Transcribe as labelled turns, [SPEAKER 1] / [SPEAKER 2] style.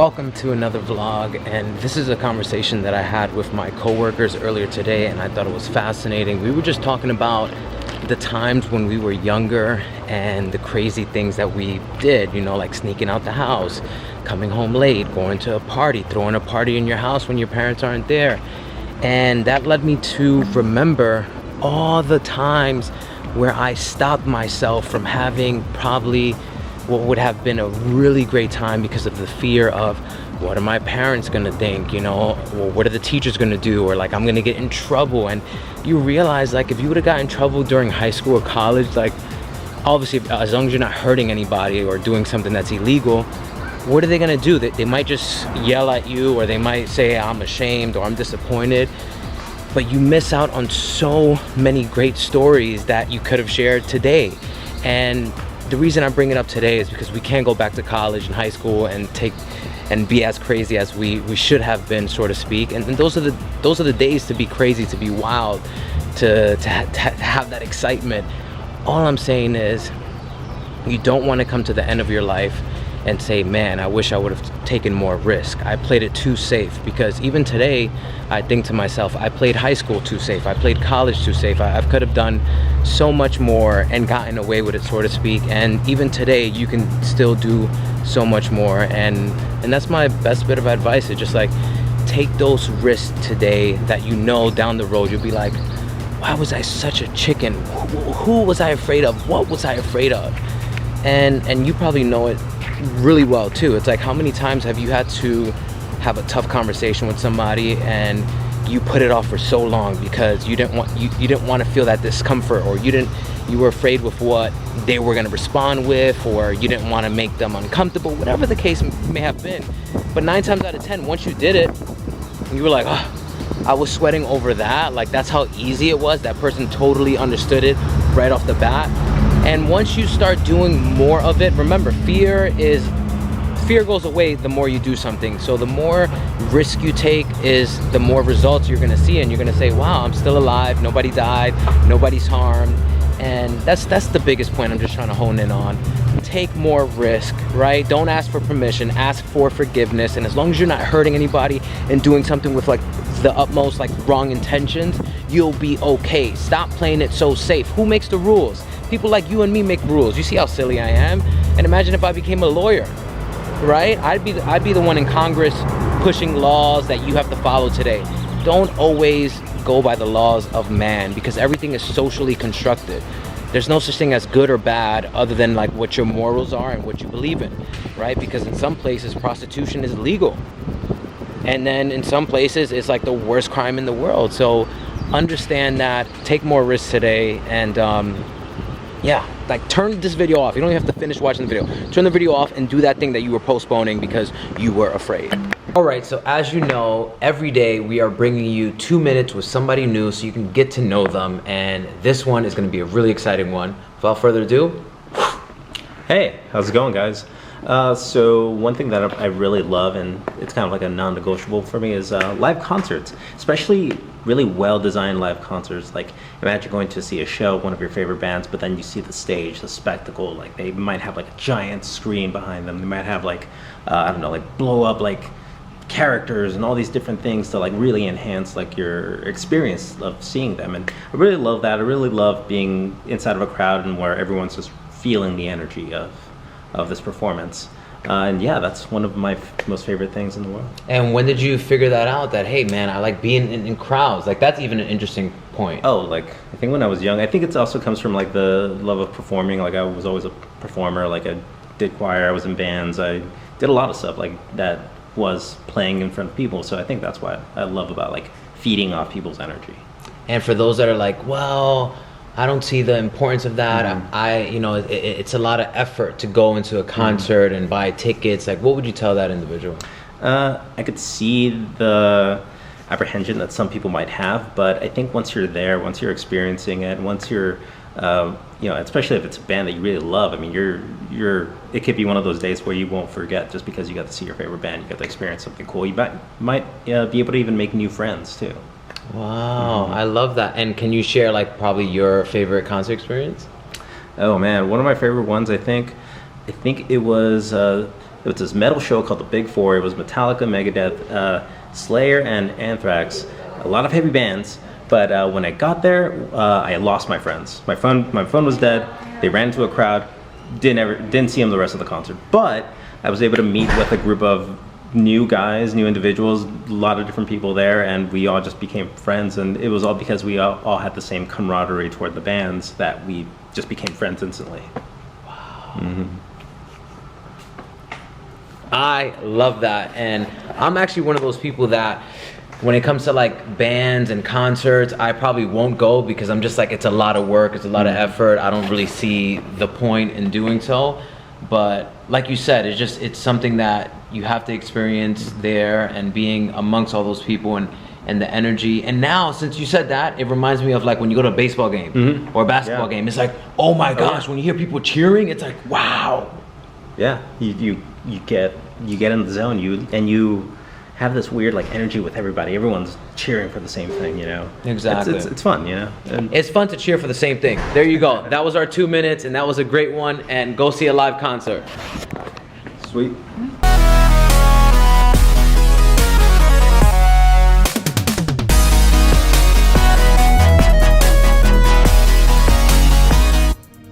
[SPEAKER 1] welcome to another vlog, and this is a conversation that I had with my coworkers earlier today, and I thought it was fascinating. We were just talking about the times when we were younger and the crazy things that we did, you know, like sneaking out the house, coming home late, going to a party, throwing a party in your house when your parents aren't there. And that led me to remember all the times where I stopped myself from having probably what would have been a really great time because of the fear of, what are my parents gonna think, you know, or what are the teachers gonna do, or like I'm gonna get in trouble. And you realize, like, if you would have gotten in trouble during high school or college, like obviously as long as you're not hurting anybody or doing something that's illegal, what are they gonna do? They might just yell at you, or they might say I'm ashamed or I'm disappointed. But you miss out on so many great stories that you could have shared today. And the reason I bring it up today is because we can't go back to college and high school and be as crazy as we should have been, so to speak. And those are the days to be crazy, to be wild, to have that excitement. All I'm saying is, you don't want to come to the end of your life and say, man, I wish I would have taken more risk. I played it too safe. Because even today, I think to myself, I played high school too safe. I played college too safe. I could have done so much more and gotten away with it, so to speak. And even today, you can still do so much more. And that's my best bit of advice. It's just like, take those risks today that you know down the road, you'll be like, why was I such a chicken? Who was I afraid of? What was I afraid of? And you probably know it really well too. It's like, how many times have you had to have a tough conversation with somebody and you put it off for so long because you didn't want to feel that discomfort, or you were afraid with what they were going to respond with, or you didn't want to make them uncomfortable, whatever the case may have been. But 9 times out of 10, once you did it, you were like, oh, I was sweating over that. Like, that's how easy it was. That person totally understood it right off the bat. And once you start doing more of it, remember, fear goes away the more you do something. So the more risk you take is the more results you're gonna see, and you're gonna say, wow, I'm still alive, nobody died, nobody's harmed. And that's the biggest point I'm just trying to hone in on. Take more risk, right? Don't ask for permission, ask for forgiveness. And as long as you're not hurting anybody and doing something with like the utmost like wrong intentions, you'll be okay. Stop playing it so safe. Who makes the rules? People like you and me make rules. You see how silly I am? And imagine if I became a lawyer, right? I'd be the one in Congress pushing laws that you have to follow today. Don't always go by the laws of man, because everything is socially constructed. There's no such thing as good or bad other than like what your morals are and what you believe in, right? Because in some places prostitution is legal, and then in some places it's like the worst crime in the world. So understand that, take more risks today, and yeah, like, turn this video off. You don't even have to finish watching the video. Turn the video off and do that thing that you were postponing because you were afraid. All right, so as you know, every day we are bringing you 2 minutes with somebody new so you can get to know them. And this one is gonna be a really exciting one. Without further ado.
[SPEAKER 2] Hey, how's it going, guys? So one thing that I really love, and it's kind of like a non-negotiable for me, is live concerts, especially really well-designed live concerts. Like, imagine going to see a show, one of your favorite bands, but then you see the stage, the spectacle. Like, they might have like a giant screen behind them. They might have like, I don't know, like blow up like characters and all these different things to like really enhance like your experience of seeing them. And I really love that. I really love being inside of a crowd and where everyone's just feeling the energy of this performance. And yeah, that's one of my most favorite things in the world.
[SPEAKER 1] And when did you figure that out, that, hey man, I like being in crowds? Like, that's even an interesting point.
[SPEAKER 2] Oh, like, I think when I was young, I think it also comes from like the love of performing. Like, I was always a performer. Like, I did choir, I was in bands, I did a lot of stuff like that was playing in front of people. So I think that's what I love about like feeding off people's energy.
[SPEAKER 1] And for those that are like, well, I don't see the importance of that. It's a lot of effort to go into a concert and buy tickets. Like, what would you tell that individual?
[SPEAKER 2] I could see the apprehension that some people might have, but I think once you're there, once you're experiencing it, once you're, especially if it's a band that you really love, I mean, it could be one of those days where you won't forget just because you got to see your favorite band, you got to experience something cool. You might be able to even make new friends too.
[SPEAKER 1] Wow, I love that. And can you share like probably your favorite concert experience?
[SPEAKER 2] Oh man, one of my favorite ones, I think it was It was this metal show called the Big Four. It was Metallica, Megadeth, Slayer, and Anthrax. A lot of heavy bands. But when I got there, I lost my friends. My phone was dead. They ran into a crowd. Didn't see them the rest of the concert. But I was able to meet with a group of new guys, new individuals, a lot of different people there, and we all just became friends. And it was all because we all had the same camaraderie toward the bands that we just became friends instantly.
[SPEAKER 1] Wow. I love that. And I'm actually one of those people that when it comes to like bands and concerts, I probably won't go because I'm just like, it's a lot of work, it's a lot of effort. I don't really see the point in doing so. But like you said, it's something that you have to experience there, and being amongst all those people and the energy. And now, since you said that, it reminds me of like when you go to a baseball game or a basketball game. It's like, oh my gosh, when you hear people cheering, it's like, wow.
[SPEAKER 2] Yeah, you get in the zone. You have this weird like energy with everybody. Everyone's cheering for the same thing, you know.
[SPEAKER 1] Exactly.
[SPEAKER 2] It's fun, you know. And
[SPEAKER 1] it's fun to cheer for the same thing. There you go. That was our 2 minutes, and that was a great one. And go see a live concert.
[SPEAKER 2] sweet.